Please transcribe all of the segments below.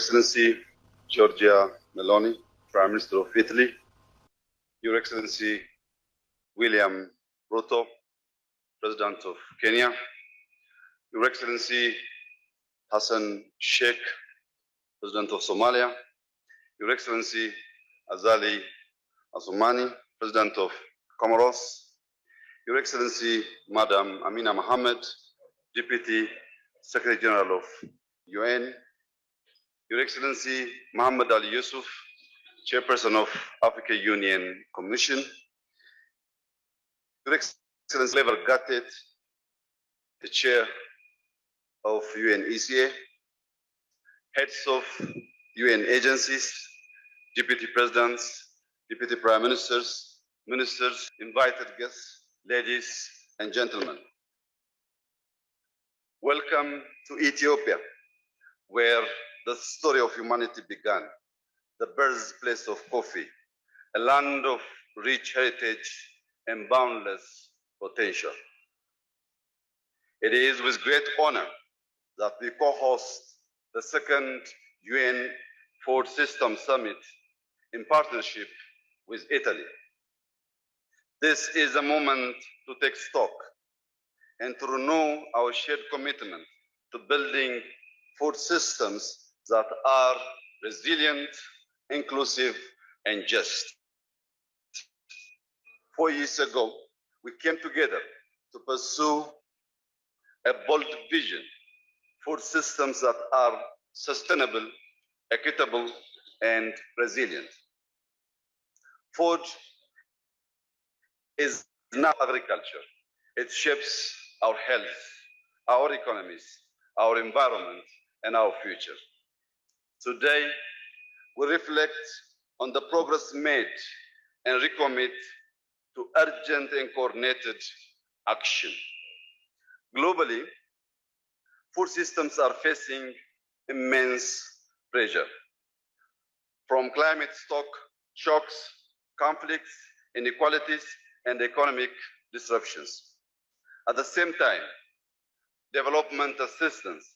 Excellency Giorgia Meloni, Prime Minister of Italy, Your Excellency William Ruto, President of Kenya, Your Excellency Hassan Sheikh, President of Somalia, Your Excellency Azali Assoumani, President of Comoros, Your Excellency Madam Amina Mohammed, Deputy Secretary General of UN, Your Excellency Mohammed Ali Yusuf, Chairperson of Africa Union Commission, Your Excellency Lever Gattet, the Chair of UNECA, heads of UN agencies, Deputy Presidents, Deputy Prime Ministers, Ministers, invited guests, ladies and gentlemen. Welcome to Ethiopia, where the story of humanity began, the birthplace of coffee, a land of rich heritage and boundless potential. It is with great honor that we co-host the second UN Food System Summit in partnership with Italy. This is a moment to take stock and to renew our shared commitment to building food systems that are resilient, inclusive, and just. 4 years ago, we came together to pursue a bold vision, food systems that are sustainable, equitable, and resilient. Food is not agriculture. It shapes our health, our economies, our environment, and our future. Today, we reflect on the progress made and recommit to urgent and coordinated action. Globally, food systems are facing immense pressure from climate shocks, conflicts, inequalities, and economic disruptions. At the same time, development assistance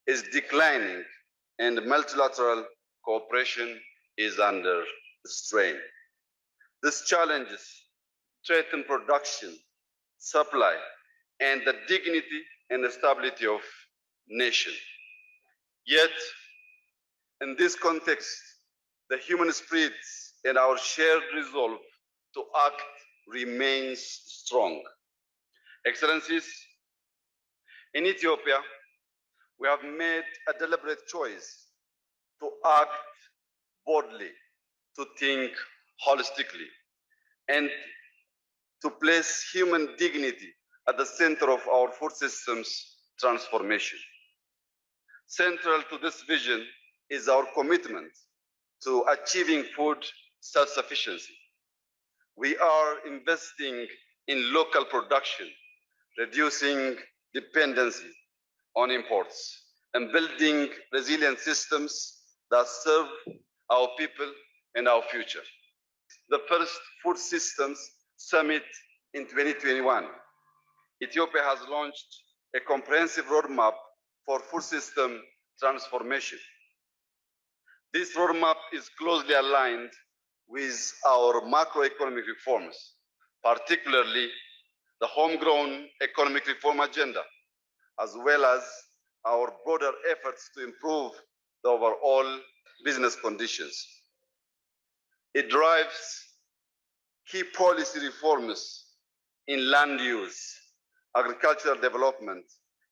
is declining and multilateral cooperation is under strain. These challenges threaten production, supply, and the dignity and stability of nations. Yet, in this context, the human spirit and our shared resolve to act remains strong. Excellencies, in Ethiopia, we have made a deliberate choice to act boldly, to think holistically, and to place human dignity at the center of our food systems transformation. Central to this vision is our commitment to achieving food self-sufficiency. We are investing in local production, reducing dependency on imports, and building resilient systems that serve our people and our future. The first Food Systems Summit in 2021, Ethiopia has launched a comprehensive roadmap for food system transformation. This roadmap is closely aligned with our macroeconomic reforms, particularly the homegrown economic reform agenda, as well as our broader efforts to improve the overall business conditions. It drives key policy reforms in land use, agricultural development,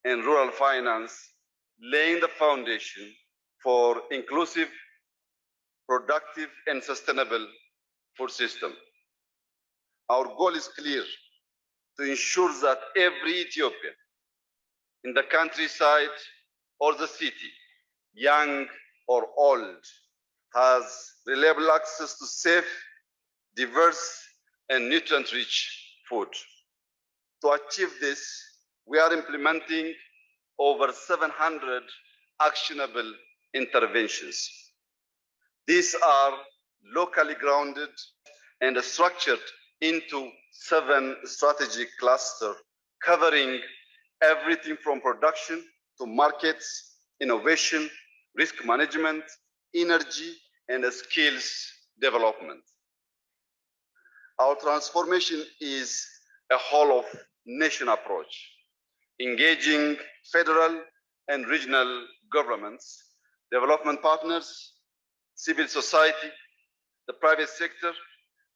and rural finance, laying the foundation for inclusive, productive, and sustainable food system. Our goal is clear: to ensure that every Ethiopian, in the countryside or the city, young or old, has reliable access to safe, diverse, and nutrient-rich food. To achieve this, we are implementing over 700 actionable interventions. These are locally grounded and structured into 7 strategic clusters, covering everything from production to markets, innovation, risk management, energy, and skills development. Our transformation is a whole of nation approach, engaging federal and regional governments, development partners, civil society, the private sector,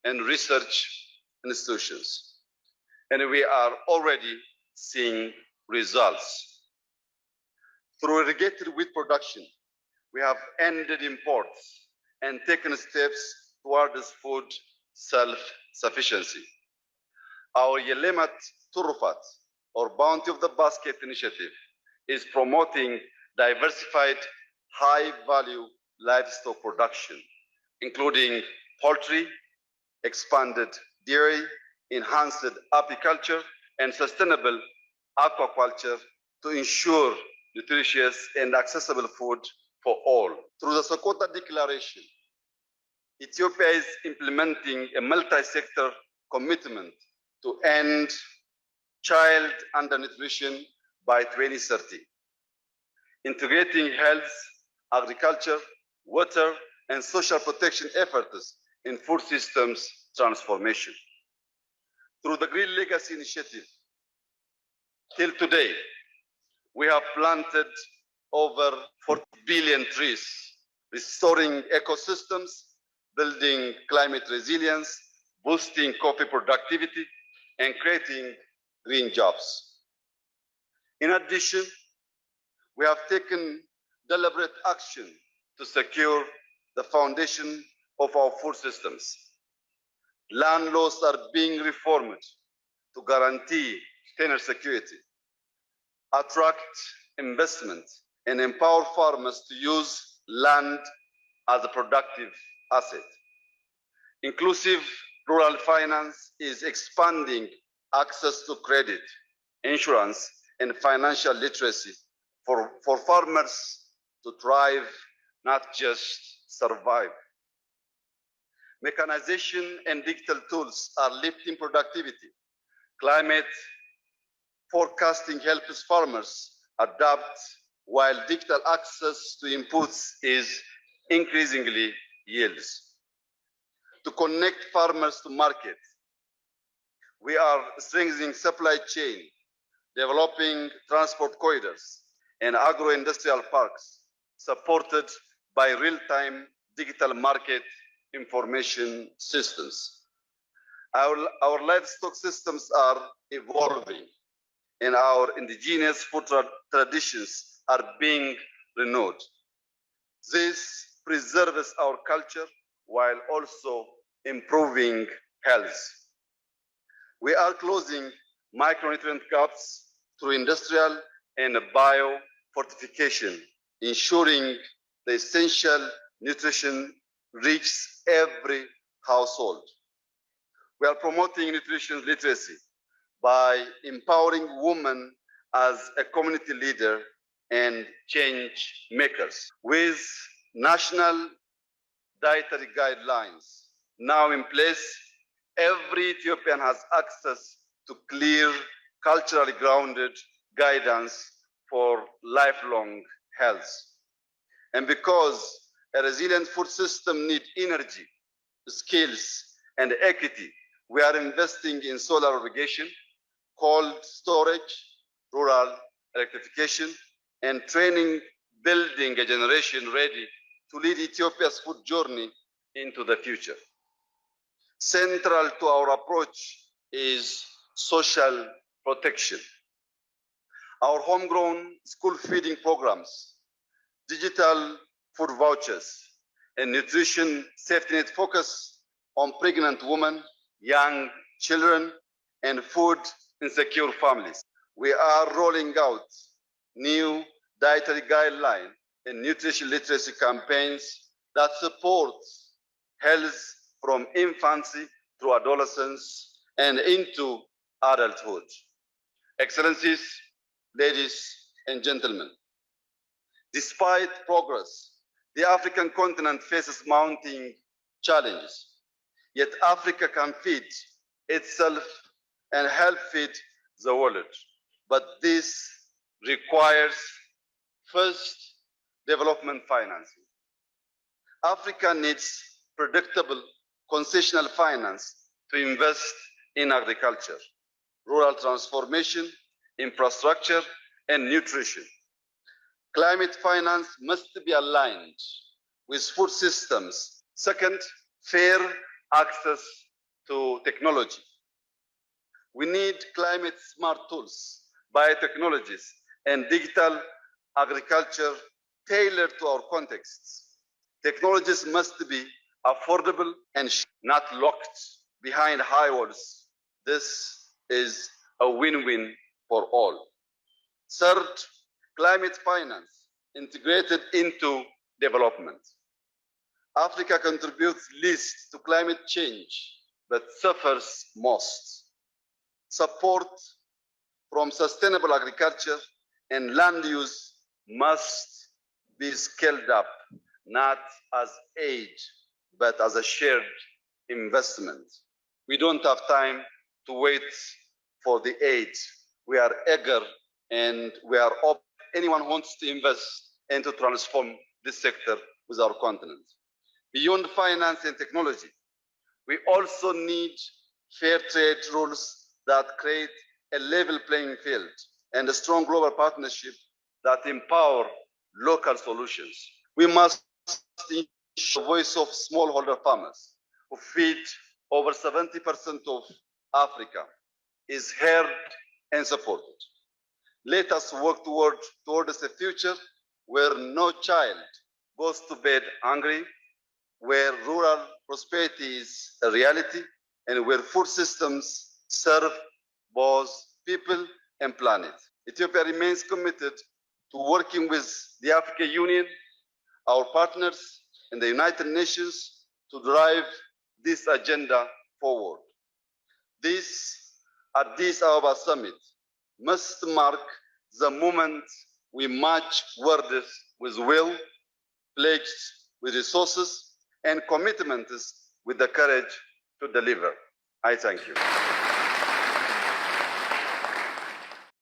and research institutions. And we are already seeing results. Through irrigated wheat production, we have ended imports and taken steps towards food self-sufficiency. Our Yelemat Turufat, or Bounty of the Basket initiative, is promoting diversified, high-value livestock production, including poultry, expanded dairy, enhanced apiculture, and sustainable aquaculture to ensure nutritious and accessible food for all. Through the Sokoto Declaration, Ethiopia is implementing a multi-sector commitment to end child undernutrition by 2030, integrating health, agriculture, water, and social protection efforts in food systems transformation. Through the Green Legacy Initiative, till today, we have planted over 40 billion trees, restoring ecosystems, building climate resilience, boosting coffee productivity, and creating green jobs. In addition, we have taken deliberate action to secure the foundation of our food systems. Land laws are being reformed to guarantee tenure security, attract investment, and empower farmers to use land as a productive asset. Inclusive rural finance is expanding access to credit, insurance, and financial literacy for farmers to thrive, not just survive. Mechanization and digital tools are lifting productivity. Climate forecasting helps farmers adapt, while digital access to inputs is increasingly yields. To connect farmers to market, we are strengthening supply chain, developing transport corridors and agro-industrial parks, supported by real-time digital market information systems. Our livestock systems are evolving, and our indigenous food traditions are being renewed. This preserves our culture while also improving health. We are closing micronutrient gaps through industrial and biofortification, ensuring the essential nutrition reaches every household. We are promoting nutrition literacy by empowering women as a community leader and change makers. With national dietary guidelines now in place, every Ethiopian has access to clear, culturally grounded guidance for lifelong health. And because a resilient food system needs energy, skills, and equity, we are investing in solar irrigation, cold storage, rural electrification, and training, building a generation ready to lead Ethiopia's food journey into the future. Central to our approach is social protection. Our homegrown school feeding programs, digital food vouchers, and nutrition safety net focus on pregnant women, young children, and food insecure families. We are rolling out new dietary guidelines and nutrition literacy campaigns that support health from infancy through adolescence and into adulthood. Excellencies, ladies and gentlemen, despite progress, the African continent faces mounting challenges. Yet Africa can feed itself and help feed the world. But this requires first, development financing. Africa needs predictable concessional finance to invest in agriculture, rural transformation, infrastructure, and nutrition. Climate finance must be aligned with food systems. Second, fair access to technology. We need climate smart tools, biotechnologies, and digital agriculture tailored to our contexts. Technologies must be affordable and not locked behind high walls. This is a win-win for all. Third, climate finance integrated into development. Africa contributes least to climate change, but suffers most. Support from sustainable agriculture and land use must be scaled up, not as aid, but as a shared investment. We don't have time to wait for the aid. We are eager and we are open. Anyone who wants to invest and to transform this sector with our continent. Beyond finance and technology, we also need fair trade rules that create a level playing field and a strong global partnership that empower local solutions. We must ensure the voice of smallholder farmers who feed over 70% of Africa is heard and supported. Let us work towards a future where no child goes to bed hungry, where rural prosperity is a reality, and where food systems serve both people and planet. Ethiopia remains committed to working with the African Union, our partners, and the United Nations to drive this agenda forward. This Addis Ababa summit must mark the moment we match words with will, pledged with resources, and commitments with the courage to deliver. I thank you.